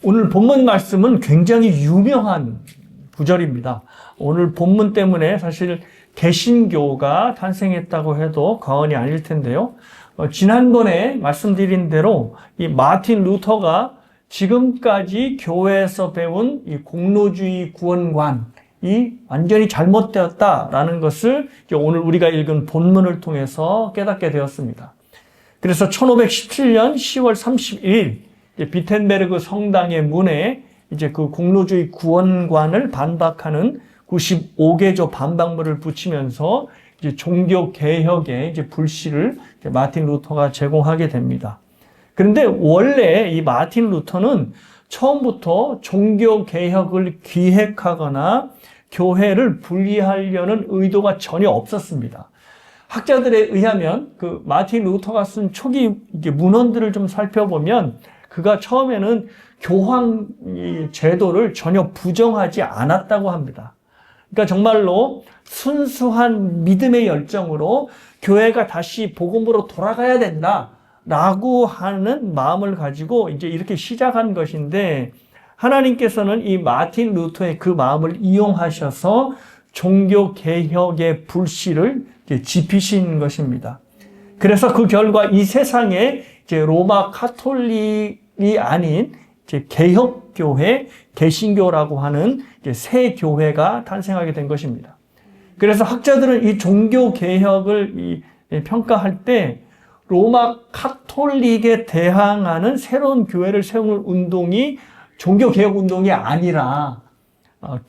오늘 본문 말씀은 굉장히 유명한 구절입니다. 오늘 본문 때문에 사실 개신교가 탄생했다고 해도 과언이 아닐 텐데요. 지난번에 말씀드린 대로 이 마틴 루터가 지금까지 교회에서 배운 이 공로주의 구원관이 완전히 잘못되었다라는 것을 오늘 우리가 읽은 본문을 통해서 깨닫게 되었습니다. 그래서 1517년 10월 31일 비텐베르그 성당의 문에 이제 그 공로주의 구원관을 반박하는 95개조 반박문을 붙이면서 이제 종교 개혁의 이제 불씨를 이제 마틴 루터가 제공하게 됩니다. 그런데 원래 이 마틴 루터는 처음부터 종교 개혁을 기획하거나 교회를 분리하려는 의도가 전혀 없었습니다. 학자들에 의하면 그 마틴 루터가 쓴 초기 이게 문헌들을 좀 살펴보면 그가 처음에는 교황 제도를 전혀 부정하지 않았다고 합니다. 그러니까 정말로 순수한 믿음의 열정으로 교회가 다시 복음으로 돌아가야 된다라고 하는 마음을 가지고 이제 이렇게 시작한 것인데, 하나님께서는 이 마틴 루터의 그 마음을 이용하셔서 종교 개혁의 불씨를 지피신 것입니다. 그래서 그 결과 이 세상에 이제 로마 카톨릭이 아닌 이제 개혁교회, 개신교라고 하는 이제 새 교회가 탄생하게 된 것입니다. 그래서 학자들은 이 종교 개혁을 평가할 때 로마 카톨릭에 대항하는 새로운 교회를 세우는 운동이 종교 개혁 운동이 아니라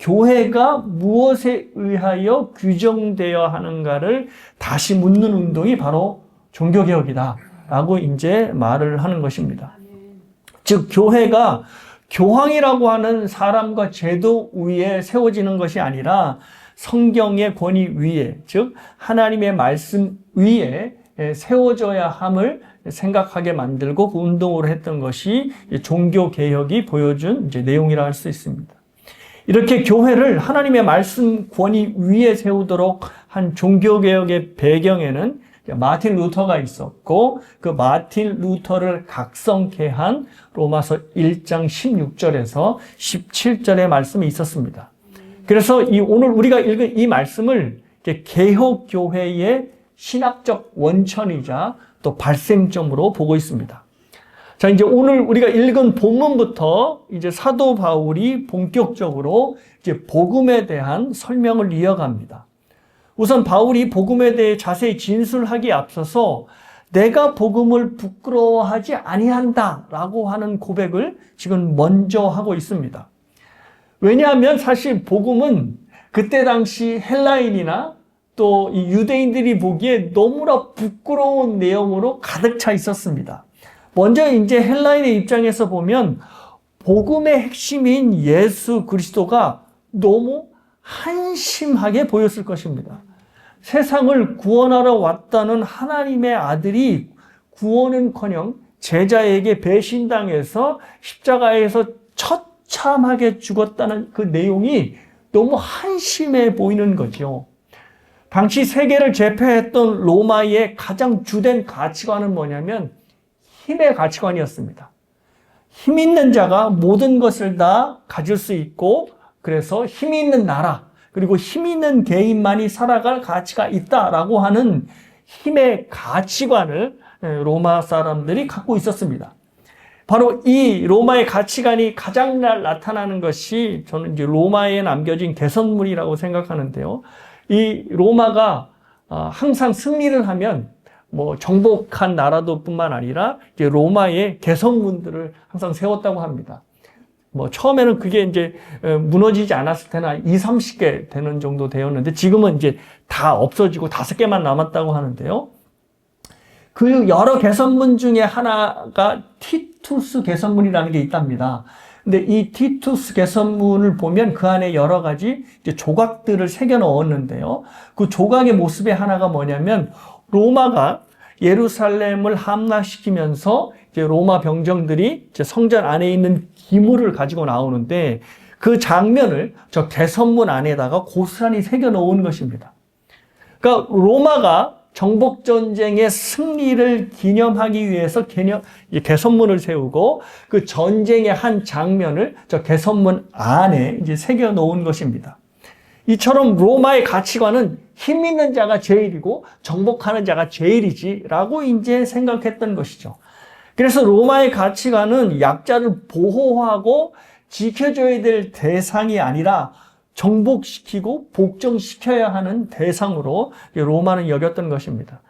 교회가 무엇에 의하여 규정되어야 하는가를 다시 묻는 운동이 바로 종교 개혁이다라고 이제 말을 하는 것입니다. 즉 교회가 교황이라고 하는 사람과 제도 위에 세워지는 것이 아니라 성경의 권위 위에, 즉 하나님의 말씀 위에 세워져야 함을 생각하게 만들고 그 운동으로 했던 것이 종교 개혁이 보여준 이제 내용이라 할 수 있습니다. 이렇게 교회를 하나님의 말씀 권위 위에 세우도록 한 종교 개혁의 배경에는 마틴 루터가 있었고, 그 마틴 루터를 각성케 한 로마서 1장 16절에서 17절의 말씀이 있었습니다. 그래서 오늘 우리가 읽은 이 말씀을 개혁교회의 신학적 원천이자 또 발생점으로 보고 있습니다. 자, 이제 오늘 우리가 읽은 본문부터 이제 사도 바울이 본격적으로 이제 복음에 대한 설명을 이어갑니다. 우선 바울이 복음에 대해 자세히 진술하기에 앞서서 내가 복음을 부끄러워하지 아니한다라고 하는 고백을 지금 먼저 하고 있습니다. 왜냐하면 사실 복음은 그때 당시 헬라인이나 또 이 유대인들이 보기에 너무나 부끄러운 내용으로 가득 차 있었습니다. 먼저 이제 헬라인의 입장에서 보면 복음의 핵심인 예수 그리스도가 너무 한심하게 보였을 것입니다. 세상을 구원하러 왔다는 하나님의 아들이 구원은커녕 제자에게 배신당해서 십자가에서 처참하게 죽었다는 그 내용이 너무 한심해 보이는 거죠. 당시 세계를 제패했던 로마의 가장 주된 가치관은 뭐냐면 힘의 가치관이었습니다. 힘 있는 자가 모든 것을 다 가질 수 있고, 그래서 힘 있는 나라, 그리고 힘 있는 개인만이 살아갈 가치가 있다라고 하는 힘의 가치관을 로마 사람들이 갖고 있었습니다. 바로 이 로마의 가치관이 가장 잘 나타나는 것이 저는 이제 로마에 남겨진 개선문이라고 생각하는데요. 이 로마가 항상 승리를 하면 뭐 정복한 나라도 뿐만 아니라 이제 로마의 개선문들을 항상 세웠다고 합니다. 뭐 처음에는 그게 이제 무너지지 않았을 때나 20-30개 되는 정도 되었는데 지금은 이제 다 없어지고 5개만 남았다고 하는데요. 그 여러 개선문 중에 하나가 티투스 개선문이라는 게 있답니다. 근데 이 티투스 개선문을 보면 그 안에 여러 가지 이제 조각들을 새겨 넣었는데요. 그 조각의 모습의 하나가 뭐냐면 로마가 예루살렘을 함락시키면서 이제 로마 병정들이 이제 성전 안에 있는 기물을 가지고 나오는데 그 장면을 저 개선문 안에다가 고스란히 새겨 놓은 것입니다. 그러니까 로마가 정복전쟁의 승리를 기념하기 위해서 개선문을 세우고 그 전쟁의 한 장면을 저 개선문 안에 이제 새겨 놓은 것입니다. 이처럼 로마의 가치관은 힘 있는 자가 제일이고 정복하는 자가 제일이지라고 이제 생각했던 것이죠. 그래서 로마의 가치관은 약자를 보호하고 지켜줘야 될 대상이 아니라 정복시키고 복종시켜야 하는 대상으로 로마는 여겼던 것입니다.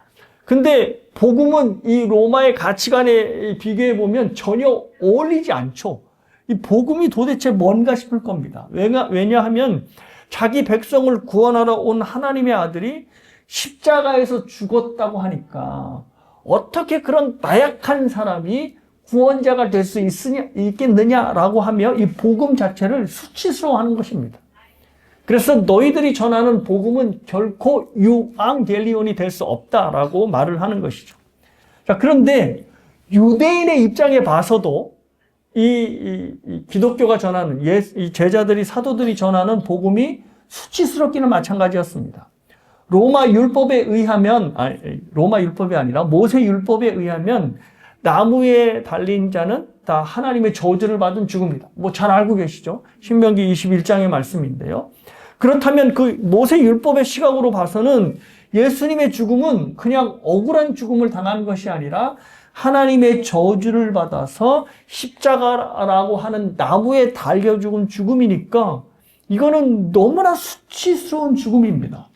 근데 복음은 이 로마의 가치관에 비교해 보면 전혀 어울리지 않죠. 이 복음이 도대체 뭔가 싶을 겁니다. 왜냐하면 자기 백성을 구원하러 온 하나님의 아들이 십자가에서 죽었다고 하니까 어떻게 그런 나약한 사람이 구원자가 될 수 있겠느냐라고 하며 이 복음 자체를 수치스러워하는 것입니다. 그래서 너희들이 전하는 복음은 결코 유앙겔리온이 될 수 없다라고 말을 하는 것이죠. 자, 그런데 유대인의 입장에 봐서도 이 기독교가 전하는 이 제자들이 사도들이 전하는 복음이 수치스럽기는 마찬가지였습니다. 로마 율법이 아니라 모세 율법에 의하면 나무에 달린 자는 다 하나님의 저주를 받은 죽음이다. 뭐 잘 알고 계시죠? 신명기 21장의 말씀인데요. 그렇다면 그 모세 율법의 시각으로 봐서는 예수님의 죽음은 그냥 억울한 죽음을 당한 것이 아니라 하나님의 저주를 받아서 십자가라고 하는 나무에 달려 죽은 죽음이니까 이거는 너무나 수치스러운 죽음입니다.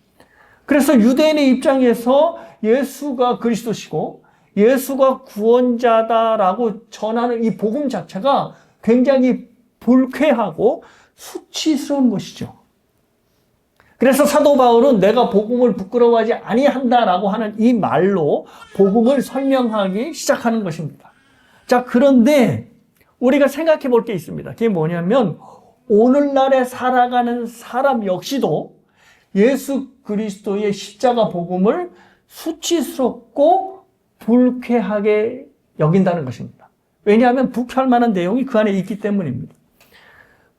그래서 유대인의 입장에서 예수가 그리스도시고 예수가 구원자다라고 전하는 이 복음 자체가 굉장히 불쾌하고 수치스러운 것이죠. 그래서 사도 바울은 내가 복음을 부끄러워하지 아니한다라고 하는 이 말로 복음을 설명하기 시작하는 것입니다. 자, 그런데 우리가 생각해 볼 게 있습니다. 그게 뭐냐면 오늘날에 살아가는 사람 역시도 예수 그리스도의 십자가 복음을 수치스럽고 불쾌하게 여긴다는 것입니다. 왜냐하면 불쾌할 만한 내용이 그 안에 있기 때문입니다.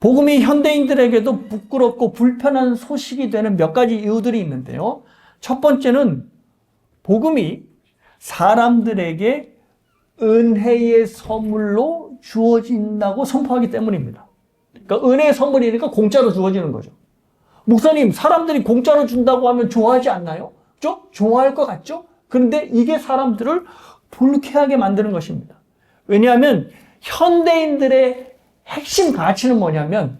복음이 현대인들에게도 부끄럽고 불편한 소식이 되는 몇 가지 이유들이 있는데요. 첫 번째는 복음이 사람들에게 은혜의 선물로 주어진다고 선포하기 때문입니다. 그러니까 은혜의 선물이니까 공짜로 주어지는 거죠. 목사님, 사람들이 공짜로 준다고 하면 좋아하지 않나요? 좀 좋아할 것 같죠? 그런데 이게 사람들을 불쾌하게 만드는 것입니다. 왜냐하면 현대인들의 핵심 가치는 뭐냐면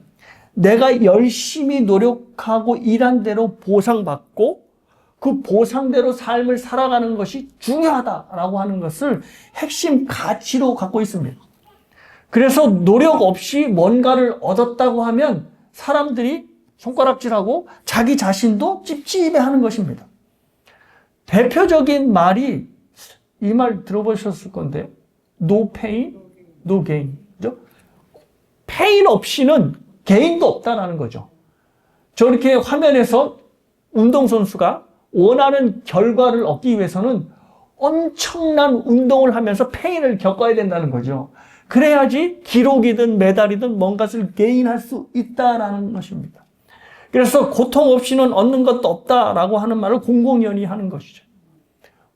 내가 열심히 노력하고 일한 대로 보상받고 그 보상대로 삶을 살아가는 것이 중요하다라고 하는 것을 핵심 가치로 갖고 있습니다. 그래서 노력 없이 뭔가를 얻었다고 하면 사람들이 손가락질하고 자기 자신도 찝찝해하는 것입니다. 대표적인 말이 이 말 들어보셨을 건데요. No pain, no gain. 그죠? 페인 없이는 게인도 없다라는 거죠. 저렇게 화면에서 운동선수가 원하는 결과를 얻기 위해서는 엄청난 운동을 하면서 페인을 겪어야 된다는 거죠. 그래야지 기록이든 메달이든 뭔가를 게인할 수 있다라는 것입니다. 그래서 고통 없이는 얻는 것도 없다라고 하는 말을 공공연히 하는 것이죠.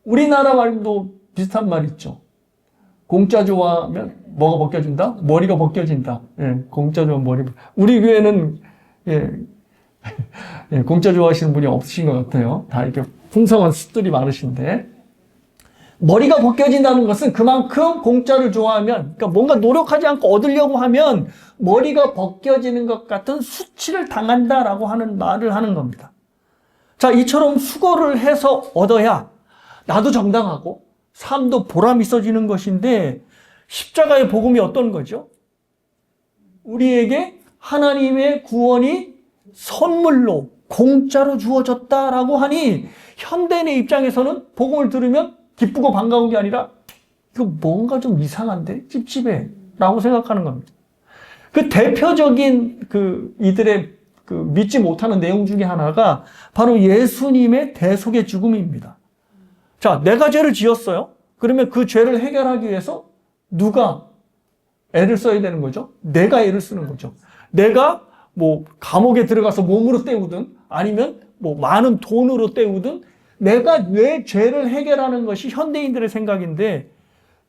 우리나라 말도 비슷한 말 있죠. 공짜 좋아하면 뭐가 벗겨진다? 머리가 벗겨진다. 예, 공짜 좋아하면 머리. 우리 교회는 공짜 좋아하시는 분이 없으신 것 같아요. 다 이렇게 풍성한 숫들이 많으신데 머리가 벗겨진다는 것은 그만큼 공짜를 좋아하면, 그러니까 뭔가 노력하지 않고 얻으려고 하면 머리가 벗겨지는 것 같은 수치를 당한다라고 하는 말을 하는 겁니다. 자, 이처럼 수고를 해서 얻어야 나도 정당하고 삶도 보람 있어지는 것인데 십자가의 복음이 어떤 거죠? 우리에게 하나님의 구원이 선물로 공짜로 주어졌다라고 하니 현대인의 입장에서는 복음을 들으면 기쁘고 반가운 게 아니라 이거 뭔가 좀 이상한데? 찝찝해 라고 생각하는 겁니다. 그 대표적인 이들의 믿지 못하는 내용 중에 하나가 바로 예수님의 대속의 죽음입니다. 자, 내가 죄를 지었어요. 그러면 그 죄를 해결하기 위해서 누가 애를 써야 되는 거죠? 내가 애를 쓰는 거죠. 내가 감옥에 들어가서 몸으로 때우든 아니면 많은 돈으로 때우든 내가 내 죄를 해결하는 것이 현대인들의 생각인데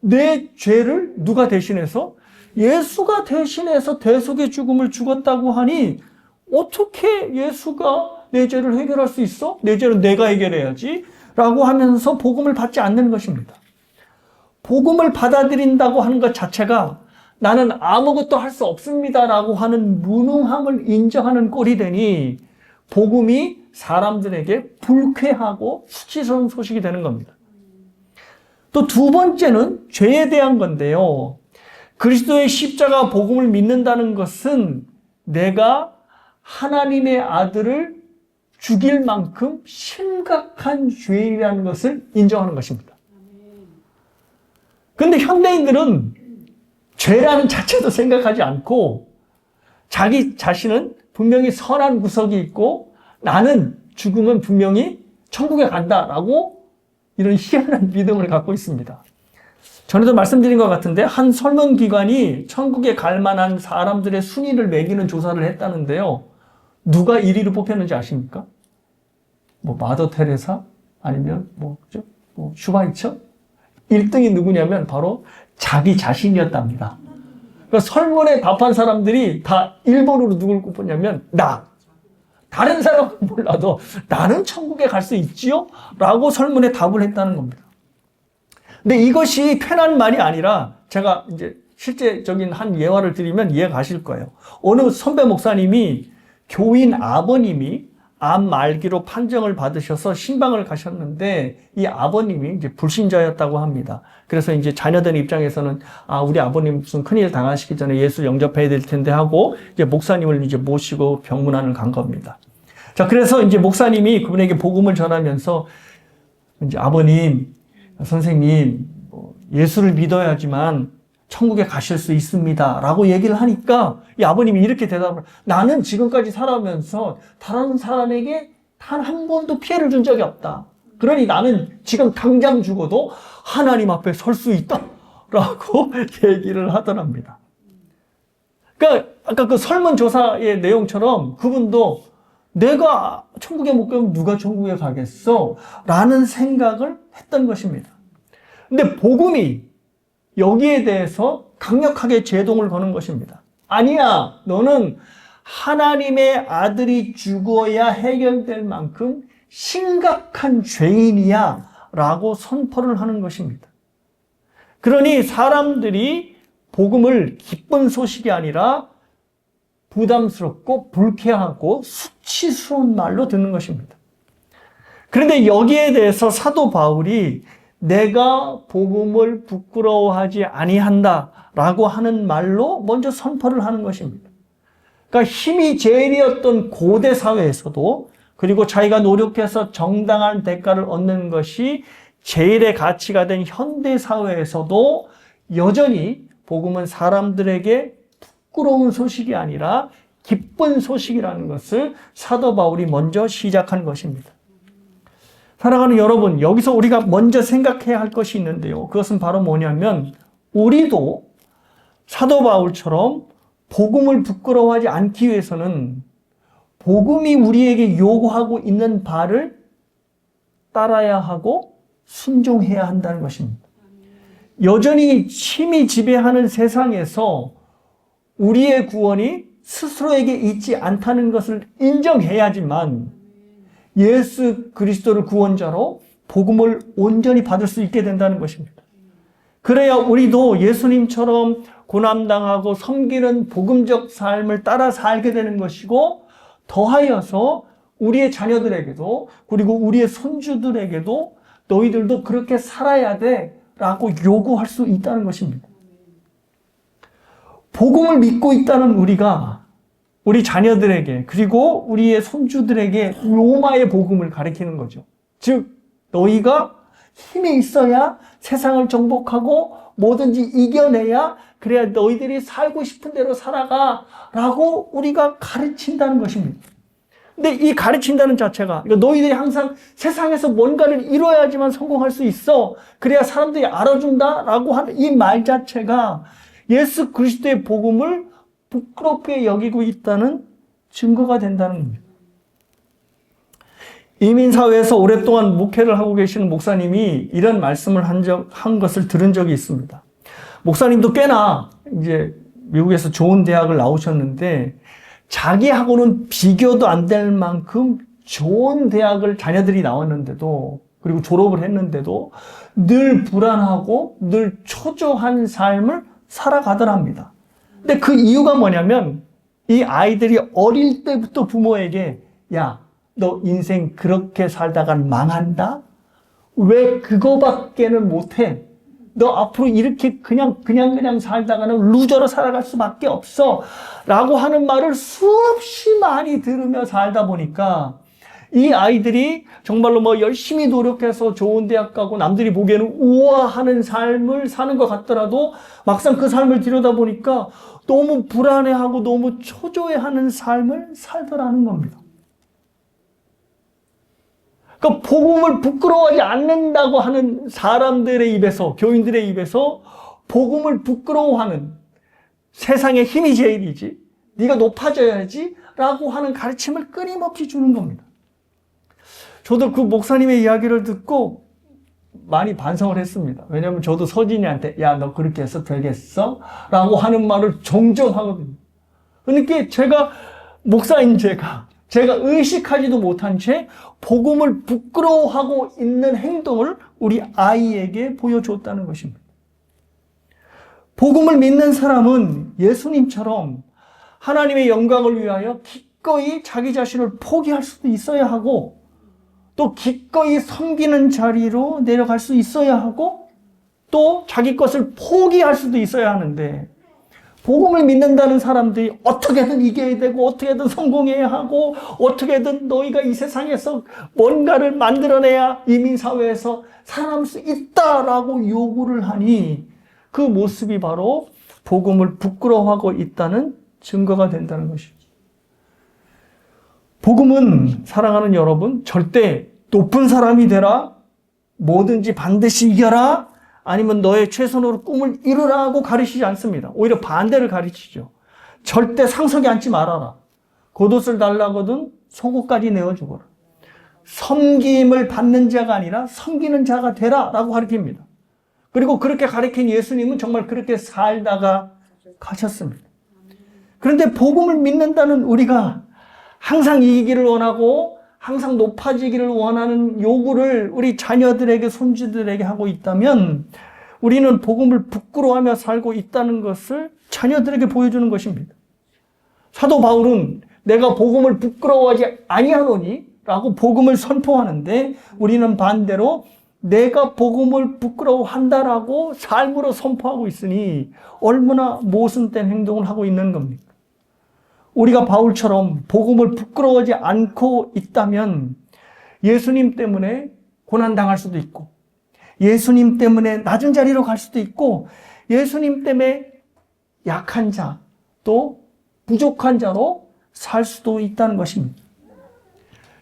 내 죄를 누가 대신해서? 예수가 대신해서 대속의 죽음을 죽었다고 하니 어떻게 예수가 내 죄를 해결할 수 있어? 내 죄는 내가 해결해야지 라고 하면서 복음을 받지 않는 것입니다. 복음을 받아들인다고 하는 것 자체가 나는 아무것도 할 수 없습니다 라고 하는 무능함을 인정하는 꼴이 되니 복음이 사람들에게 불쾌하고 수치스러운 소식이 되는 겁니다. 또 두 번째는 죄에 대한 건데요. 그리스도의 십자가 복음을 믿는다는 것은 내가 하나님의 아들을 죽일 만큼 심각한 죄인이라는 것을 인정하는 것입니다. 그런데 현대인들은 죄라는 자체도 생각하지 않고 자기 자신은 분명히 선한 구석이 있고 나는 죽으면 분명히 천국에 간다라고 이런 희한한 믿음을 갖고 있습니다. 전에도 말씀드린 것 같은데 한 설문기관이 천국에 갈 만한 사람들의 순위를 매기는 조사를 했다는데요. 누가 1위로 뽑혔는지 아십니까? 마더 테레사? 아니면 슈바이처? 1등이 누구냐면 바로 자기 자신이었답니다. 그러니까 설문에 답한 사람들이 다 1번으로 누굴 꼽았냐면 나. 다른 사람은 몰라도 나는 천국에 갈 수 있지요? 라고 설문에 답을 했다는 겁니다. 근데 이것이 편한 말이 아니라 제가 이제 실제적인 한 예화를 드리면 이해가 가실 거예요. 어느 선배 목사님이 교인 아버님이 암 말기로 판정을 받으셔서 신방을 가셨는데 이 아버님이 이제 불신자였다고 합니다. 그래서 이제 자녀들 입장에서는 우리 아버님 무슨 큰일 당하시기 전에 예수 영접해야 될 텐데 하고 이제 목사님을 이제 모시고 병문안을 간 겁니다. 자, 그래서 이제 목사님이 그분에게 복음을 전하면서 이제 아버님, 선생님, 예수를 믿어야지만 천국에 가실 수 있습니다. 라고 얘기를 하니까 이 아버님이 이렇게 대답을 나는 지금까지 살아오면서 다른 사람에게 단 한 번도 피해를 준 적이 없다. 그러니 나는 지금 당장 죽어도 하나님 앞에 설 수 있다. 라고 얘기를 하더랍니다. 그러니까 아까 그 설문조사의 내용처럼 그분도 내가 천국에 못 가면 누가 천국에 가겠어? 라는 생각을 했던 것입니다. 근데 복음이 여기에 대해서 강력하게 제동을 거는 것입니다. 아니야, 너는 하나님의 아들이 죽어야 해결될 만큼 심각한 죄인이야 라고 선포를 하는 것입니다. 그러니 사람들이 복음을 기쁜 소식이 아니라 부담스럽고 불쾌하고 수치스러운 말로 듣는 것입니다. 그런데 여기에 대해서 사도 바울이 내가 복음을 부끄러워하지 아니한다라고 하는 말로 먼저 선포를 하는 것입니다. 그러니까 힘이 제일이었던 고대 사회에서도 그리고 자기가 노력해서 정당한 대가를 얻는 것이 제일의 가치가 된 현대 사회에서도 여전히 복음은 사람들에게 부끄러운 소식이 아니라 기쁜 소식이라는 것을 사도 바울이 먼저 시작한 것입니다. 사랑하는 여러분, 여기서 우리가 먼저 생각해야 할 것이 있는데요. 그것은 바로 뭐냐면 우리도 사도 바울처럼 복음을 부끄러워하지 않기 위해서는 복음이 우리에게 요구하고 있는 바를 따라야 하고 순종해야 한다는 것입니다. 여전히 힘이 지배하는 세상에서 우리의 구원이 스스로에게 있지 않다는 것을 인정해야지만 예수 그리스도를 구원자로 복음을 온전히 받을 수 있게 된다는 것입니다. 그래야 우리도 예수님처럼 고난당하고 섬기는 복음적 삶을 따라 살게 되는 것이고 더하여서 우리의 자녀들에게도 그리고 우리의 손주들에게도 너희들도 그렇게 살아야 돼 라고 요구할 수 있다는 것입니다. 복음을 믿고 있다는 우리가 우리 자녀들에게 그리고 우리의 손주들에게 로마의 복음을 가리키는 거죠. 즉 너희가 힘이 있어야 세상을 정복하고 뭐든지 이겨내야 그래야 너희들이 살고 싶은 대로 살아가 라고 우리가 가르친다는 것입니다. 근데 이 가르친다는 자체가 너희들이 항상 세상에서 뭔가를 이뤄야지만 성공할 수 있어 그래야 사람들이 알아준다 라고 하는 이 말 자체가 예수 그리스도의 복음을 부끄럽게 여기고 있다는 증거가 된다는 겁니다. 이민사회에서 오랫동안 목회를 하고 계시는 목사님이 이런 말씀을 한 것을 들은 적이 있습니다. 목사님도 꽤나 이제 미국에서 좋은 대학을 나오셨는데 자기하고는 비교도 안 될 만큼 좋은 대학을 자녀들이 나왔는데도, 그리고 졸업을 했는데도 늘 불안하고 늘 초조한 삶을 살아가더랍니다. 근데 그 이유가 뭐냐면 이 아이들이 어릴 때부터 부모에게 야, 너 인생 그렇게 살다간 망한다? 왜 그거밖에는 못해? 너 앞으로 이렇게 그냥 살다가는 루저로 살아갈 수밖에 없어. 라고 하는 말을 수없이 많이 들으며 살다 보니까 이 아이들이 정말로 뭐 열심히 노력해서 좋은 대학 가고 남들이 보기에는 우아하는 삶을 사는 것 같더라도 막상 그 삶을 들여다보니까 너무 불안해하고 너무 초조해하는 삶을 살더라는 겁니다. 그러니까 복음을 부끄러워하지 않는다고 하는 사람들의 입에서, 교인들의 입에서 복음을 부끄러워하는, 세상의 힘이 제일이지, 네가 높아져야지 라고 하는 가르침을 끊임없이 주는 겁니다. 저도 그 목사님의 이야기를 듣고 많이 반성을 했습니다. 왜냐하면 저도 서진이한테 야, 너 그렇게 해서 되겠어? 라고 하는 말을 종종 하거든요. 그러니까 제가 목사인 제가 의식하지도 못한 채 복음을 부끄러워하고 있는 행동을 우리 아이에게 보여줬다는 것입니다. 복음을 믿는 사람은 예수님처럼 하나님의 영광을 위하여 기꺼이 자기 자신을 포기할 수도 있어야 하고, 또 기꺼이 섬기는 자리로 내려갈 수 있어야 하고, 또 자기 것을 포기할 수도 있어야 하는데, 복음을 믿는다는 사람들이 어떻게든 이겨야 되고 어떻게든 성공해야 하고 어떻게든 너희가 이 세상에서 뭔가를 만들어내야 이민사회에서 살아남을 수 있다라고 요구를 하니 그 모습이 바로 복음을 부끄러워하고 있다는 증거가 된다는 것이죠. 복음은, 사랑하는 여러분, 절대 높은 사람이 되라, 뭐든지 반드시 이겨라, 아니면 너의 최선으로 꿈을 이루라고 가르치지 않습니다. 오히려 반대를 가르치죠. 절대 상석에 앉지 말아라. 겉옷을 달라거든 속옷까지 내어주거라. 섬김을 받는 자가 아니라 섬기는 자가 되라 라고 가르칩니다. 그리고 그렇게 가르친 예수님은 정말 그렇게 살다가 가셨습니다. 그런데 복음을 믿는다는 우리가 항상 이기기를 원하고 항상 높아지기를 원하는 요구를 우리 자녀들에게, 손주들에게 하고 있다면 우리는 복음을 부끄러워하며 살고 있다는 것을 자녀들에게 보여주는 것입니다. 사도 바울은 내가 복음을 부끄러워하지 아니하노니 라고 복음을 선포하는데, 우리는 반대로 내가 복음을 부끄러워한다라고 삶으로 선포하고 있으니 얼마나 모순된 행동을 하고 있는 겁니까? 우리가 바울처럼 복음을 부끄러워하지 않고 있다면 예수님 때문에 고난당할 수도 있고, 예수님 때문에 낮은 자리로 갈 수도 있고, 예수님 때문에 약한 자, 또 부족한 자로 살 수도 있다는 것입니다.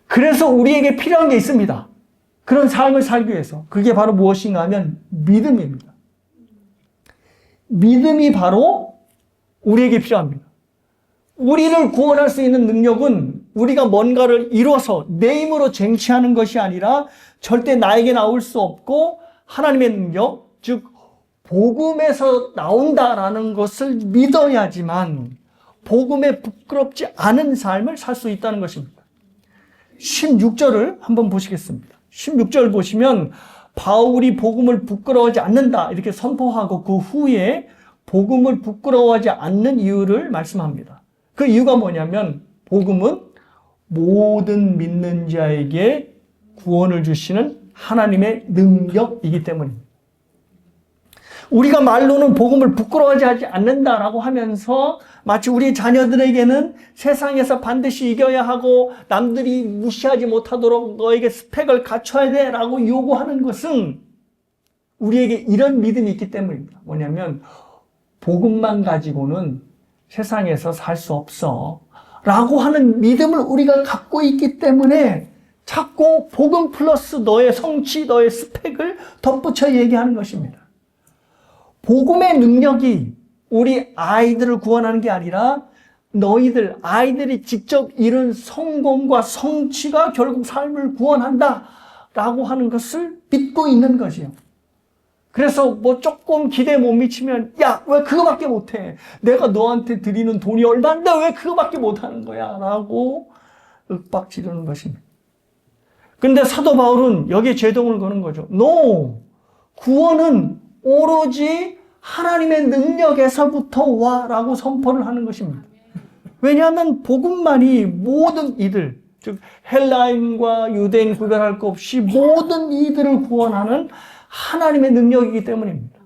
그래서 우리에게 필요한 게 있습니다. 그런 삶을 살기 위해서. 그게 바로 무엇인가 하면 믿음입니다. 믿음이 바로 우리에게 필요합니다. 우리를 구원할 수 있는 능력은 우리가 뭔가를 이뤄서 내 힘으로 쟁취하는 것이 아니라 절대 나에게 나올 수 없고 하나님의 능력, 즉 복음에서 나온다라는 것을 믿어야지만 복음에 부끄럽지 않은 삶을 살 수 있다는 것입니다. 16절을 한번 보시겠습니다. 16절 보시면 바울이 복음을 부끄러워하지 않는다 이렇게 선포하고 그 후에 복음을 부끄러워하지 않는 이유를 말씀합니다. 그 이유가 뭐냐면 복음은 모든 믿는 자에게 구원을 주시는 하나님의 능력이기 때문입니다. 우리가 말로는 복음을 부끄러워하지 않는다라고 하면서 마치 우리 자녀들에게는 세상에서 반드시 이겨야 하고 남들이 무시하지 못하도록 너에게 스펙을 갖춰야 돼 라고 요구하는 것은 우리에게 이런 믿음이 있기 때문입니다. 뭐냐면 복음만 가지고는 세상에서 살 수 없어 라고 하는 믿음을 우리가 갖고 있기 때문에 자꾸 복음 플러스 너의 성취, 너의 스펙을 덧붙여 얘기하는 것입니다. 복음의 능력이 우리 아이들을 구원하는 게 아니라 너희들, 아이들이 직접 이룬 성공과 성취가 결국 삶을 구원한다 라고 하는 것을 믿고 있는 것이요. 그래서 뭐 조금 기대 못 미치면 야, 왜 그거밖에 못해? 내가 너한테 드리는 돈이 얼마인데 왜 그거밖에 못하는 거야? 라고 윽박 지르는 것입니다. 근데 사도 바울은 여기에 제동을 거는 거죠. No! 구원은 오로지 하나님의 능력에서부터 와 라고 선포를 하는 것입니다. 왜냐하면 복음만이 모든 이들, 즉 헬라인과 유대인 구별할 것 없이 모든 이들을 구원하는 하나님의 능력이기 때문입니다.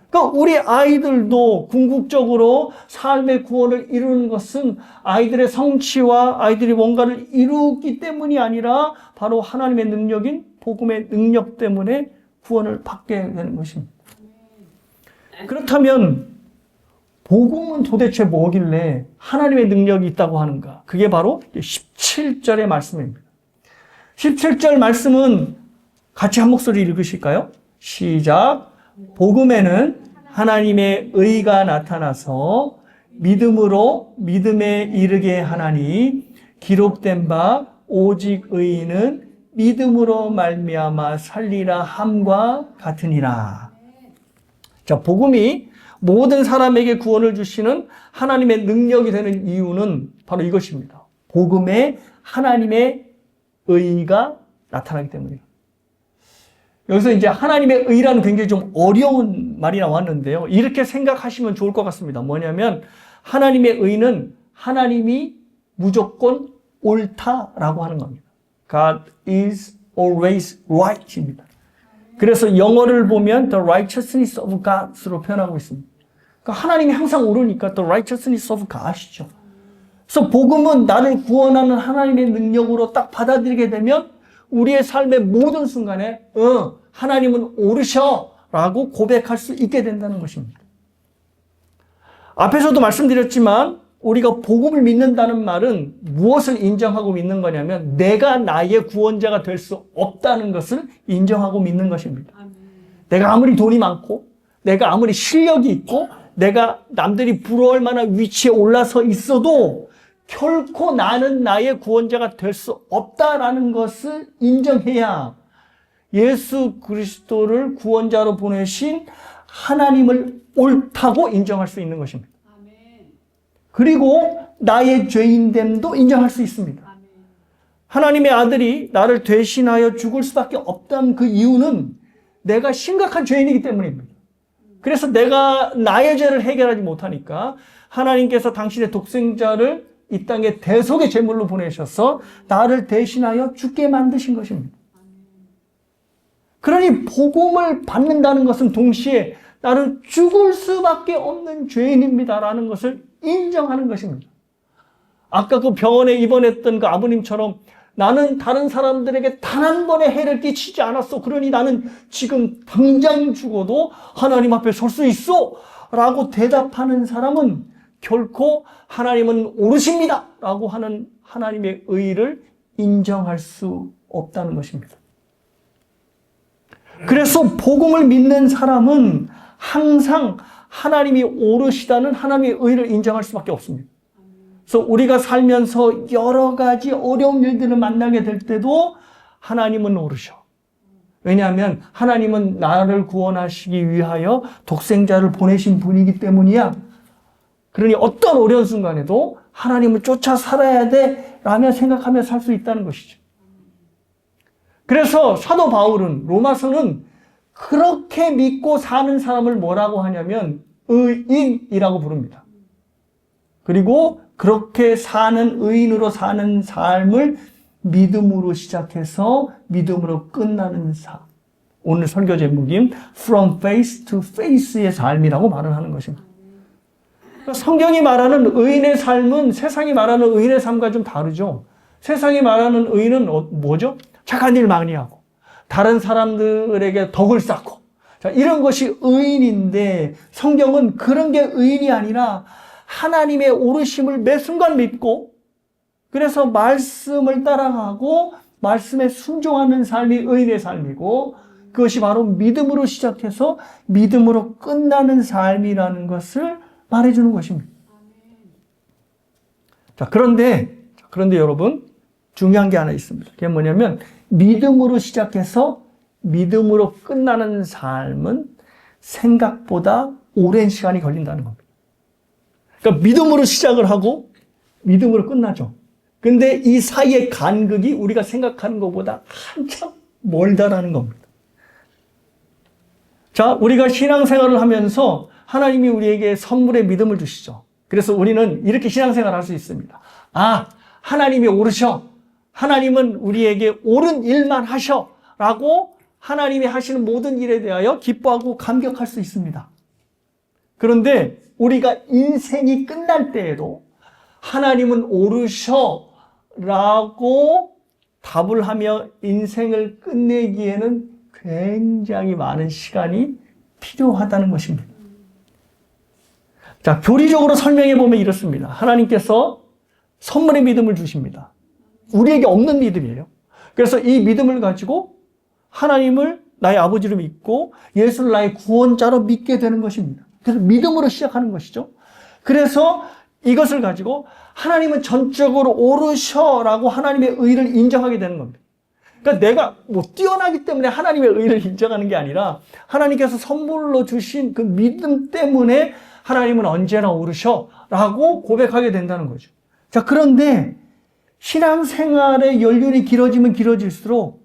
그러니까 우리 아이들도 궁극적으로 삶의 구원을 이루는 것은 아이들의 성취와 아이들이 뭔가를 이루기 때문이 아니라 바로 하나님의 능력인 복음의 능력 때문에 구원을 받게 되는 것입니다. 그렇다면 복음은 도대체 뭐길래 하나님의 능력이 있다고 하는가? 그게 바로 17절의 말씀입니다. 17절 말씀은 같이 한 목소리 읽으실까요? 시작. 복음에는 하나님의 의가 나타나서 믿음으로 믿음에 이르게 하나니 기록된 바 오직 의인은 믿음으로 말미암아 살리라 함과 같으니라. 자, 복음이 모든 사람에게 구원을 주시는 하나님의 능력이 되는 이유는 바로 이것입니다. 복음에 하나님의 의가 나타나기 때문입니다. 여기서 이제 하나님의 의라는 굉장히 좀 어려운 말이 나왔는데요. 이렇게 생각하시면 좋을 것 같습니다. 뭐냐면 하나님의 의는 하나님이 무조건 옳다라고 하는 겁니다. God is always right입니다. 그래서 영어를 보면 the righteousness of God으로 표현하고 있습니다. 그러니까 하나님이 항상 옳으니까 the righteousness of God이죠. 그래서 복음은 나를 구원하는 하나님의 능력으로 딱 받아들이게 되면 우리의 삶의 모든 순간에 하나님은 옳으셔 라고 고백할 수 있게 된다는 것입니다. 앞에서도 말씀드렸지만 우리가 복음을 믿는다는 말은 무엇을 인정하고 믿는 거냐면 내가 나의 구원자가 될 수 없다는 것을 인정하고 믿는 것입니다. 내가 아무리 돈이 많고 내가 아무리 실력이 있고 내가 남들이 부러워할 만한 위치에 올라서 있어도 결코 나는 나의 구원자가 될 수 없다라는 것을 인정해야 예수 그리스도를 구원자로 보내신 하나님을 옳다고 인정할 수 있는 것입니다. 그리고 나의 죄인됨도 인정할 수 있습니다. 하나님의 아들이 나를 대신하여 죽을 수밖에 없다는 그 이유는 내가 심각한 죄인이기 때문입니다. 그래서 내가 나의 죄를 해결하지 못하니까 하나님께서 당신의 독생자를 이 땅에 대속의 제물로 보내셔서 나를 대신하여 죽게 만드신 것입니다. 그러니 복음을 받는다는 것은 동시에 나는 죽을 수밖에 없는 죄인입니다라는 것을 인정하는 것입니다. 아까 그 병원에 입원했던 그 아버님처럼 나는 다른 사람들에게 단 한 번의 해를 끼치지 않았어. 그러니 나는 지금 당장 죽어도 하나님 앞에 설 수 있어. 라고 대답하는 사람은 결코 하나님은 옳으십니다. 라고 하는 하나님의 의를 인정할 수 없다는 것입니다. 그래서 복음을 믿는 사람은 항상 하나님이 옳으시다는 하나님의 의를 인정할 수밖에 없습니다. 그래서 우리가 살면서 여러 가지 어려운 일들을 만나게 될 때도 하나님은 옳으셔. 왜냐하면 하나님은 나를 구원하시기 위하여 독생자를 보내신 분이기 때문이야. 그러니 어떤 어려운 순간에도 하나님을 쫓아 살아야 돼 라며 생각하며 살 수 있다는 것이죠. 그래서 사도 바울은 로마서는 그렇게 믿고 사는 사람을 뭐라고 하냐면 의인이라고 부릅니다. 그리고 그렇게 사는 의인으로 사는 삶을 믿음으로 시작해서 믿음으로 끝나는 삶. 오늘 설교 제목인 From Faith to Faith의 삶이라고 말을 하는 것입니다. 성경이 말하는 의인의 삶은 세상이 말하는 의인의 삶과 좀 다르죠. 세상이 말하는 의인은 뭐죠? 착한 일 많이 하고 다른 사람들에게 덕을 쌓고 자, 이런 것이 의인인데 성경은 그런 게 의인이 아니라 하나님의 옳으심을 매 순간 믿고 그래서 말씀을 따라가고 말씀에 순종하는 삶이 의인의 삶이고 그것이 바로 믿음으로 시작해서 믿음으로 끝나는 삶이라는 것을 말해주는 것입니다. 자, 그런데 여러분, 중요한 게 하나 있습니다. 그게 뭐냐면, 믿음으로 시작해서 믿음으로 끝나는 삶은 생각보다 오랜 시간이 걸린다는 겁니다. 그러니까 믿음으로 시작을 하고 믿음으로 끝나죠. 근데 이 사이의 간극이 우리가 생각하는 것보다 한참 멀다라는 겁니다. 자, 우리가 신앙생활을 하면서 하나님이 우리에게 선물의 믿음을 주시죠. 그래서 우리는 이렇게 신앙생활을 할 수 있습니다. 아, 하나님이 옳으셔. 하나님은 우리에게 옳은 일만 하셔. 라고 하나님이 하시는 모든 일에 대하여 기뻐하고 감격할 수 있습니다. 그런데 우리가 인생이 끝날 때에도 하나님은 옳으셔. 라고 답을 하며 인생을 끝내기에는 굉장히 많은 시간이 필요하다는 것입니다. 자, 교리적으로 설명해 보면 이렇습니다. 하나님께서 선물의 믿음을 주십니다. 우리에게 없는 믿음이에요. 그래서 이 믿음을 가지고 하나님을 나의 아버지로 믿고 예수를 나의 구원자로 믿게 되는 것입니다. 그래서 믿음으로 시작하는 것이죠. 그래서 이것을 가지고 하나님은 전적으로 옳으셔라고 하나님의 의를 인정하게 되는 겁니다. 그러니까 내가 뛰어나기 때문에 하나님의 의를 인정하는 게 아니라 하나님께서 선물로 주신 그 믿음 때문에 하나님은 언제나 옳으셔라고 고백하게 된다는 거죠. 자, 그런데 신앙생활의 연륜이 길어지면 길어질수록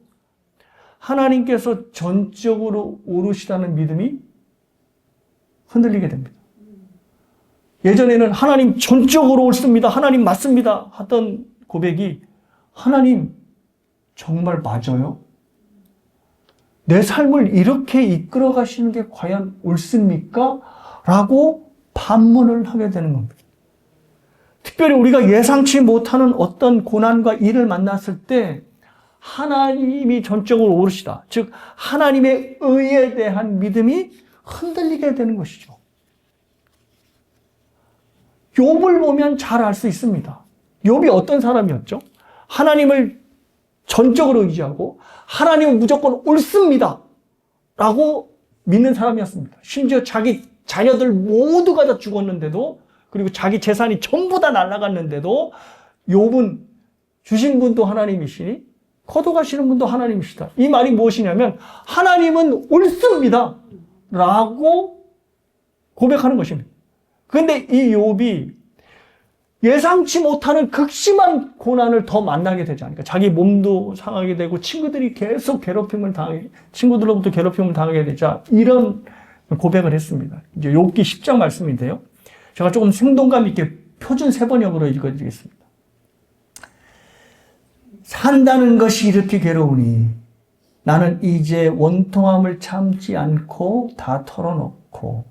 하나님께서 전적으로 옳으시다는 믿음이 흔들리게 됩니다. 예전에는 하나님 전적으로 옳습니다. 하나님 맞습니다. 하던 고백이 하나님 정말 맞아요? 내 삶을 이렇게 이끌어 가시는 게 과연 옳습니까? 라고 반문을 하게 되는 겁니다. 특별히 우리가 예상치 못하는 어떤 고난과 일을 만났을 때 하나님이 전적으로 옳으시다. 즉 하나님의 의에 대한 믿음이 흔들리게 되는 것이죠. 욥을 보면 잘 알 수 있습니다. 욥이 어떤 사람이었죠? 하나님을 전적으로 의지하고 하나님은 무조건 옳습니다. 라고 믿는 사람이었습니다. 심지어 자기 자녀들 모두가 다 죽었는데도 그리고 자기 재산이 전부 다 날아갔는데도 욥은 주신 분도 하나님이시니 거둬가시는 분도 하나님이시다. 이 말이 무엇이냐면 하나님은 옳습니다. 라고 고백하는 것입니다. 그런데 이 욥이 예상치 못하는 극심한 고난을 더 만나게 되지 않을까. 자기 몸도 상하게 되고 친구들이 계속 친구들로부터 괴롭힘을 당하게 되자 이런 고백을 했습니다. 이제 욥기 10장 말씀인데요. 제가 조금 생동감 있게 표준 세번역으로 읽어드리겠습니다. 산다는 것이 이렇게 괴로우니 나는 이제 원통함을 참지 않고 다 털어놓고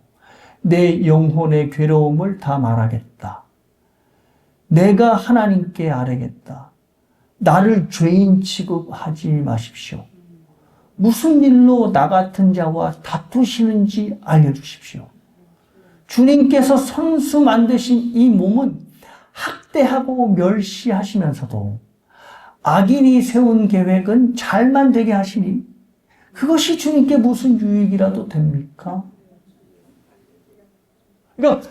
내 영혼의 괴로움을 다 말하겠다. 내가 하나님께 아뢰겠다. 나를 죄인 취급하지 마십시오. 무슨 일로 나 같은 자와 다투시는지 알려주십시오. 주님께서 선수 만드신 이 몸은 학대하고 멸시하시면서도 악인이 세운 계획은 잘만 되게 하시니 그것이 주님께 무슨 유익이라도 됩니까? 그러니까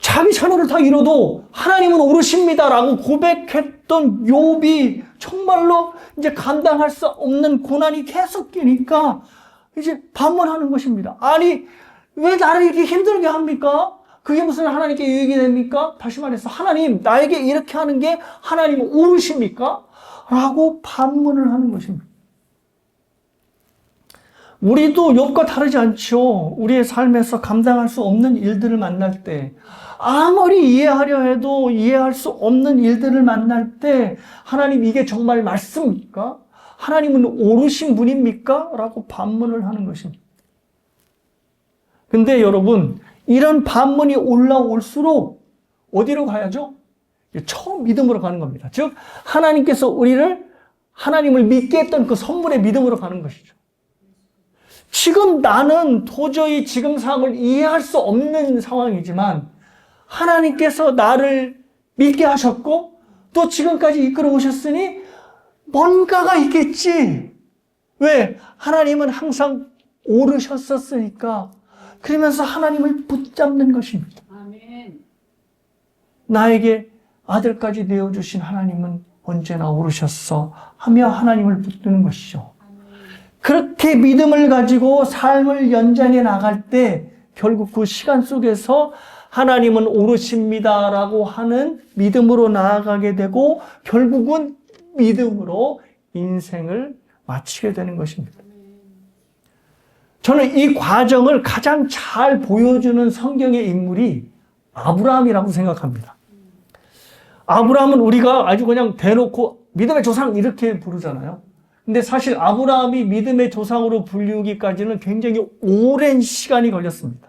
자기 자녀를 다 잃어도 하나님은 옳으십니다라고 고백했던 욥이 정말로 이제 감당할 수 없는 고난이 계속 끼니까 이제 반문하는 것입니다. 아니, 왜 나를 이렇게 힘들게 합니까? 그게 무슨 하나님께 유익이 됩니까? 다시 말해서 하나님, 나에게 이렇게 하는 게 하나님은 옳으십니까? 라고 반문을 하는 것입니다. 우리도 욥과 다르지 않죠. 우리의 삶에서 감당할 수 없는 일들을 만날 때, 아무리 이해하려 해도 이해할 수 없는 일들을 만날 때 하나님 이게 정말 맞습니까? 하나님은 옳으신 분입니까? 라고 반문을 하는 것입니다. 근데 여러분, 이런 반문이 올라올수록 어디로 가야죠? 처음 믿음으로 가는 겁니다. 즉 하나님께서 하나님을 믿게 했던 그 선물의 믿음으로 가는 것이죠. 지금 나는 도저히 지금 상황을 이해할 수 없는 상황이지만 하나님께서 나를 믿게 하셨고 또 지금까지 이끌어 오셨으니 뭔가가 있겠지. 왜? 하나님은 항상 옳으셨었으니까. 그러면서 하나님을 붙잡는 것입니다. 아멘. 나에게 아들까지 내어주신 하나님은 언제나 오르셨어 하며 하나님을 붙드는 것이죠. 그렇게 믿음을 가지고 삶을 연장해 나갈 때 결국 그 시간 속에서 하나님은 오르십니다라고 하는 믿음으로 나아가게 되고 결국은 믿음으로 인생을 마치게 되는 것입니다. 저는 이 과정을 가장 잘 보여주는 성경의 인물이 아브라함이라고 생각합니다. 아브라함은 우리가 아주 그냥 대놓고 믿음의 조상 이렇게 부르잖아요. 근데 사실 아브라함이 믿음의 조상으로 불리우기까지는 굉장히 오랜 시간이 걸렸습니다.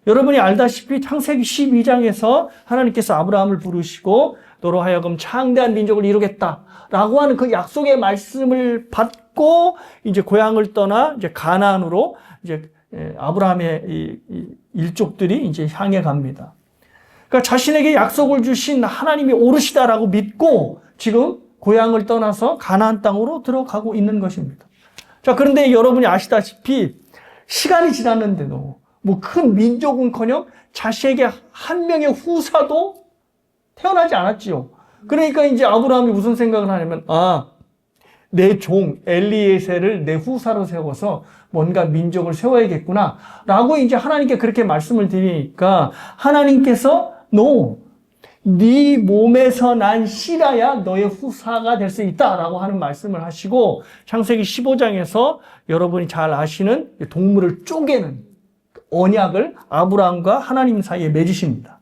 여러분이 알다시피 창세기 12장에서 하나님께서 아브라함을 부르시고 너로 하여금 창대한 민족을 이루겠다라고 하는 그 약속의 말씀을 받고 이제 고향을 떠나 이제 가나안으로 이제 아브라함의 이 일족들이 이제 향해 갑니다. 그러니까 자신에게 약속을 주신 하나님이 오르시다라고 믿고 지금 고향을 떠나서 가나안 땅으로 들어가고 있는 것입니다. 자, 그런데 여러분이 아시다시피 시간이 지났는데도 뭐 큰 민족은커녕 자신에게 한 명의 후사도 태어나지 않았지요. 그러니까 이제 아브라함이 무슨 생각을 하냐면 내 종 엘리에셀을 내 후사로 세워서 뭔가 민족을 세워야겠구나 라고 이제 하나님께 그렇게 말씀을 드리니까 하나님께서 네 몸에서 난 씨라야 너의 후사가 될 수 있다라고 하는 말씀을 하시고 창세기 15장에서 여러분이 잘 아시는 동물을 쪼개는 언약을 아브라함과 하나님 사이에 맺으십니다.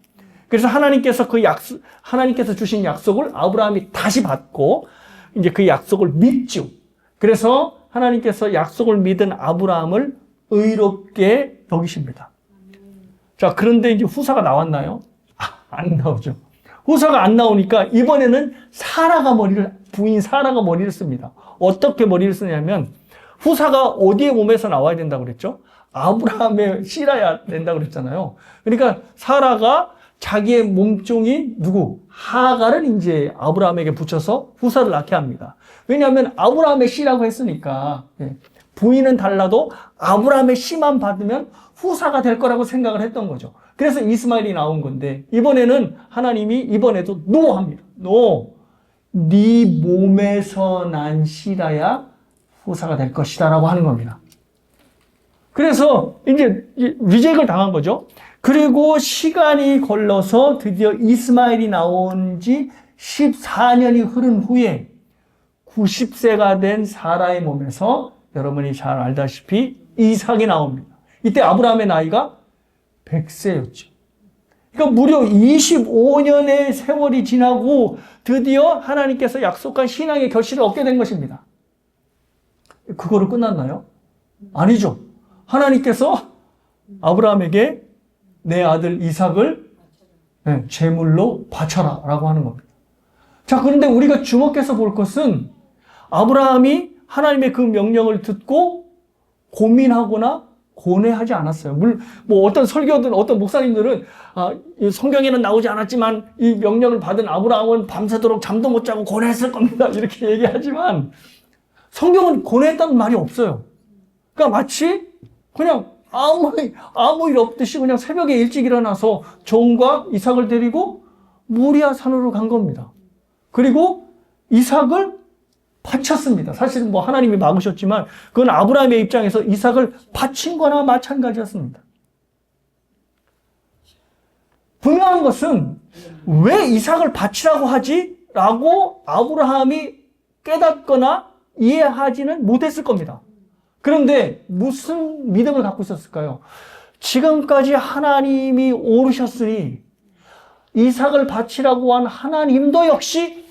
그래서 하나님께서 주신 약속을 아브라함이 다시 받고 이제 그 약속을 믿죠. 그래서 하나님께서 약속을 믿은 아브라함을 의롭게 여기십니다. 자, 그런데 이제 후사가 나왔나요? 안 나오죠. 후사가 안 나오니까 이번에는 부인 사라가 머리를 씁니다. 어떻게 머리를 쓰냐면 후사가 어디의 몸에서 나와야 된다고 그랬죠? 아브라함의 씨라야 된다고 그랬잖아요. 그러니까 사라가 자기의 몸종이 하가를 이제 아브라함에게 붙여서 후사를 낳게 합니다. 왜냐하면 아브라함의 씨라고 했으니까 부인은 달라도 아브라함의 씨만 받으면 후사가 될 거라고 생각을 했던 거죠. 그래서 이스마엘이 나온 건데 이번에는 하나님이 이번에도 합니다. 네 몸에서 난 씨라야 후사가 될 것이다 라고 하는 겁니다. 그래서 이제 리젝을 당한 거죠. 그리고 시간이 걸러서 드디어 이스마엘이 나온 지 14년이 흐른 후에 90세가 된 사라의 몸에서 여러분이 잘 알다시피 이삭이 나옵니다. 이때 아브라함의 나이가 100세였죠. 그러니까 무려 25년의 세월이 지나고 드디어 하나님께서 약속한 신앙의 결실을 얻게 된 것입니다. 그거로 끝났나요? 아니죠. 하나님께서 아브라함에게 내 아들 이삭을 제물로 바쳐라 라고 하는 겁니다. 자, 그런데 우리가 주목해서 볼 것은 아브라함이 하나님의 그 명령을 듣고 고민하거나 고뇌하지 않았어요. 뭐 어떤 설교든 어떤 목사님들은 성경에는 나오지 않았지만 이 명령을 받은 아브라함은 밤새도록 잠도 못 자고 고뇌했을 겁니다. 이렇게 얘기하지만 성경은 고뇌했다는 말이 없어요. 그러니까 마치 그냥 아무 일 없듯이 그냥 새벽에 일찍 일어나서 종과 이삭을 데리고 모리아 산으로 간 겁니다. 그리고 이삭을 바쳤습니다. 사실 뭐 하나님이 막으셨지만 그건 아브라함의 입장에서 이삭을 바친 거나 마찬가지였습니다. 분명한 것은 왜 이삭을 바치라고 하지? 라고 아브라함이 깨닫거나 이해하지는 못했을 겁니다. 그런데 무슨 믿음을 갖고 있었을까요? 지금까지 하나님이 오르셨으니 이삭을 바치라고 한 하나님도 역시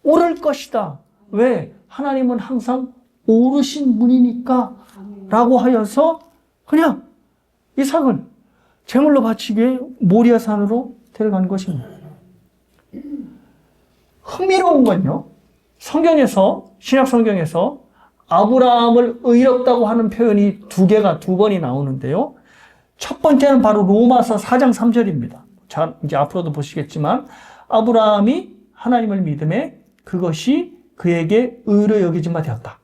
오를 것이다. 왜? 하나님은 항상 오르신 분이니까 라고 하여서 그냥 이삭을 제물로 바치기 위해 모리아 산으로 데려간 것입니다. 흥미로운 건요, 신약 성경에서 아브라함을 의롭다고 하는 표현이 두 번이 나오는데요. 첫 번째는 바로 로마서 4장 3절입니다. 자, 이제 앞으로도 보시겠지만 아브라함이 하나님을 믿음에 그것이 그에게 의로 여기진 바 되었다.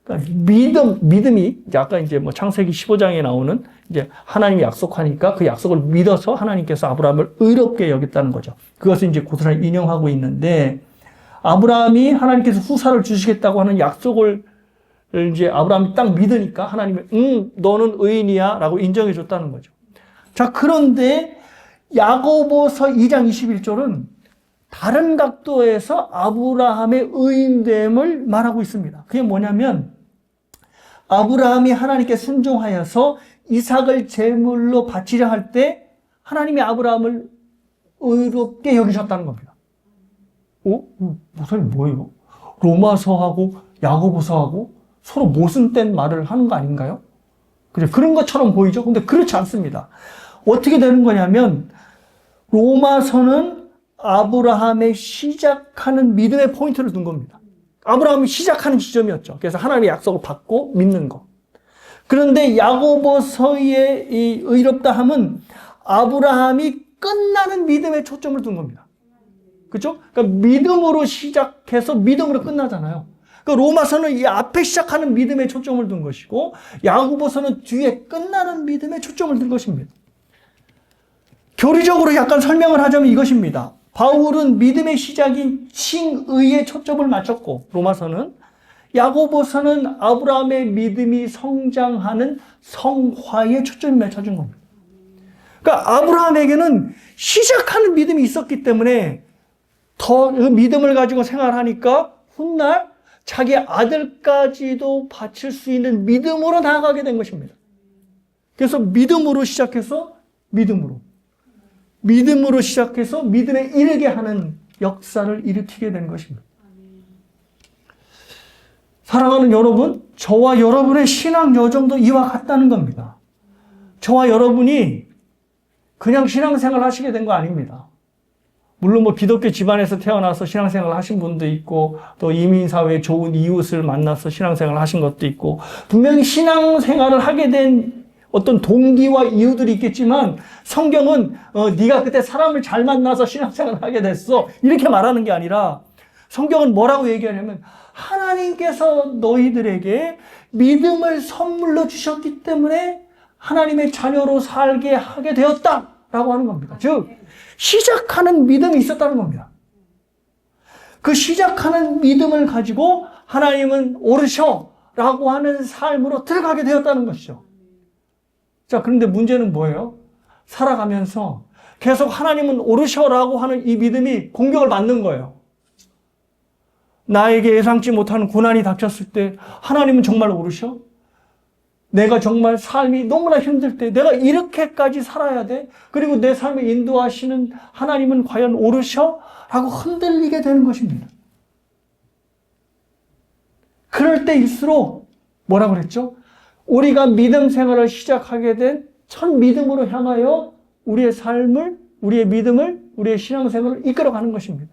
그러니까 믿음이 이제 아까 이제 뭐 창세기 15장에 나오는 이제 하나님이 약속하니까 그 약속을 믿어서 하나님께서 아브라함을 의롭게 여겼다는 거죠. 그것을 이제 고스란히 인용하고 있는데, 아브라함이 하나님께서 후사를 주시겠다고 하는 약속을 이제 아브라함이 딱 믿으니까 하나님이 너는 의인이야 라고 인정해 줬다는 거죠. 자, 그런데 야고보서 2장 21절은 다른 각도에서 아브라함의 의인됨을 말하고 있습니다. 그게 뭐냐면, 아브라함이 하나님께 순종하여서 이삭을 제물로 바치려 할 때 하나님이 아브라함을 의롭게 여기셨다는 겁니다. 목사님 뭐예요? 로마서하고 야고보서하고 서로 모순된 말을 하는 거 아닌가요? 그런 것처럼 보이죠? 근데 그렇지 않습니다. 어떻게 되는 거냐면, 로마서는 아브라함의 시작하는 믿음의 포인트를 둔 겁니다. 아브라함이 시작하는 지점이었죠. 그래서 하나님의 약속을 받고 믿는 것. 그런데 야고보서의 이 의롭다함은 아브라함이 끝나는 믿음에 초점을 둔 겁니다. 그렇죠? 그러니까 믿음으로 시작해서 믿음으로 끝나잖아요. 그러니까 로마서는 이 앞에 시작하는 믿음에 초점을 둔 것이고, 야고보서는 뒤에 끝나는 믿음에 초점을 둔 것입니다. 교리적으로 약간 설명을 하자면 이것입니다. 바울은 믿음의 시작인 칭의에 초점을 맞췄고, 로마서는, 야고보서는 아브라함의 믿음이 성장하는 성화에 초점이 맞춰진 겁니다. 그러니까 아브라함에게는 시작하는 믿음이 있었기 때문에 더 그 믿음을 가지고 생활하니까 훗날 자기 아들까지도 바칠 수 있는 믿음으로 나아가게 된 것입니다. 그래서 믿음으로 시작해서 믿음으로 시작해서 믿음에 이르게 하는 역사를 일으키게 된 것입니다. 사랑하는 여러분, 저와 여러분의 신앙 여정도 이와 같다는 겁니다. 저와 여러분이 그냥 신앙생활 하시게 된 거 아닙니다. 물론 뭐 기독교 집안에서 태어나서 신앙생활 하신 분도 있고, 또 이민사회에 좋은 이웃을 만나서 신앙생활 하신 것도 있고, 분명히 신앙생활을 하게 된 어떤 동기와 이유들이 있겠지만, 성경은 네가 그때 사람을 잘 만나서 신앙생활을 하게 됐어 이렇게 말하는 게 아니라, 성경은 뭐라고 얘기하냐면, 하나님께서 너희들에게 믿음을 선물로 주셨기 때문에 하나님의 자녀로 살게 하게 되었다라고 하는 겁니다. 즉, 시작하는 믿음이 있었다는 겁니다. 그 시작하는 믿음을 가지고 하나님은 오르셔라고 하는 삶으로 들어가게 되었다는 것이죠. 자, 그런데 문제는 뭐예요? 살아가면서 계속 하나님은 오르셔라고 하는 이 믿음이 공격을 받는 거예요. 나에게 예상치 못한 고난이 닥쳤을 때 하나님은 정말 오르셔? 내가 정말 삶이 너무나 힘들 때 내가 이렇게까지 살아야 돼? 그리고 내 삶을 인도하시는 하나님은 과연 오르셔? 라고 흔들리게 되는 것입니다. 그럴 때일수록 뭐라고 그랬죠? 우리가 믿음 생활을 시작하게 된 첫 믿음으로 향하여 우리의 삶을, 우리의 믿음을, 우리의 신앙생활을 이끌어가는 것입니다.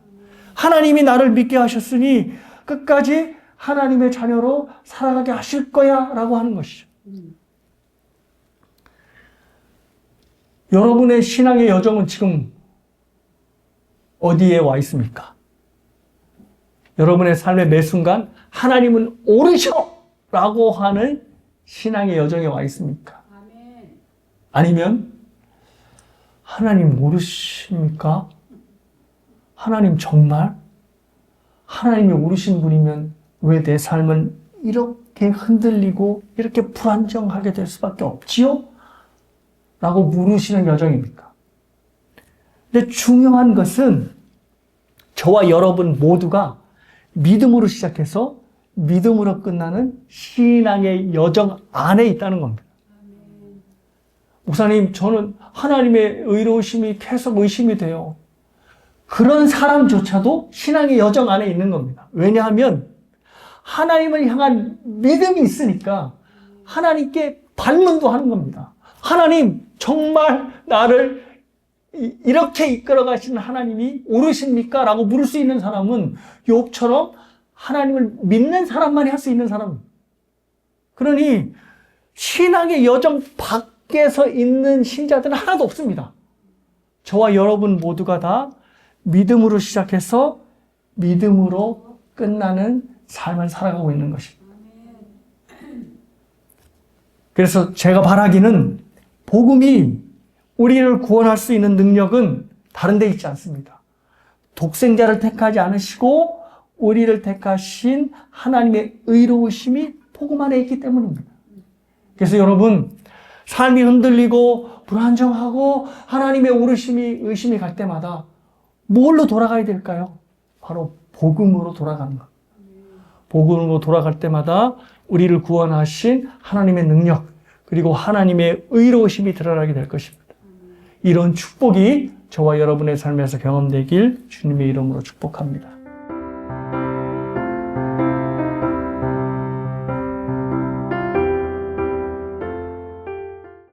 하나님이 나를 믿게 하셨으니 끝까지 하나님의 자녀로 살아가게 하실 거야 라고 하는 것이죠. 여러분의 신앙의 여정은 지금 어디에 와 있습니까? 여러분의 삶의 매 순간 하나님은 오르셔 라고 하는 신앙의 여정에 와 있습니까? 아니면 하나님 모르십니까? 하나님 정말? 하나님이 오르신 분이면 왜 내 삶은 이렇게 흔들리고 이렇게 불안정하게 될 수밖에 없지요? 라고 물으시는 여정입니까? 근데 중요한 것은 저와 여러분 모두가 믿음으로 시작해서 믿음으로 끝나는 신앙의 여정 안에 있다는 겁니다. 목사님, 저는 하나님의 의로우심이 계속 의심이 돼요. 그런 사람조차도 신앙의 여정 안에 있는 겁니다. 왜냐하면 하나님을 향한 믿음이 있으니까 하나님께 반문도 하는 겁니다. 하나님, 정말 나를 이렇게 이끌어 가시는 하나님이 오르십니까? 라고 물을 수 있는 사람은 욥처럼 하나님을 믿는 사람만이 할 수 있는 사람입니다. 그러니 신앙의 여정 밖에서 있는 신자들은 하나도 없습니다. 저와 여러분 모두가 다 믿음으로 시작해서 믿음으로 끝나는 삶을 살아가고 있는 것입니다. 그래서 제가 바라기는 복음이 우리를 구원할 수 있는 능력은 다른 데 있지 않습니다. 독생자를 택하지 않으시고 우리를 택하신 하나님의 의로우심이 복음 안에 있기 때문입니다. 그래서 여러분, 삶이 흔들리고 불안정하고 하나님의 의심이 갈 때마다 뭘로 돌아가야 될까요? 바로 복음으로 돌아가는 것. 복음으로 돌아갈 때마다 우리를 구원하신 하나님의 능력, 그리고 하나님의 의로우심이 드러나게 될 것입니다. 이런 축복이 저와 여러분의 삶에서 경험되길 주님의 이름으로 축복합니다.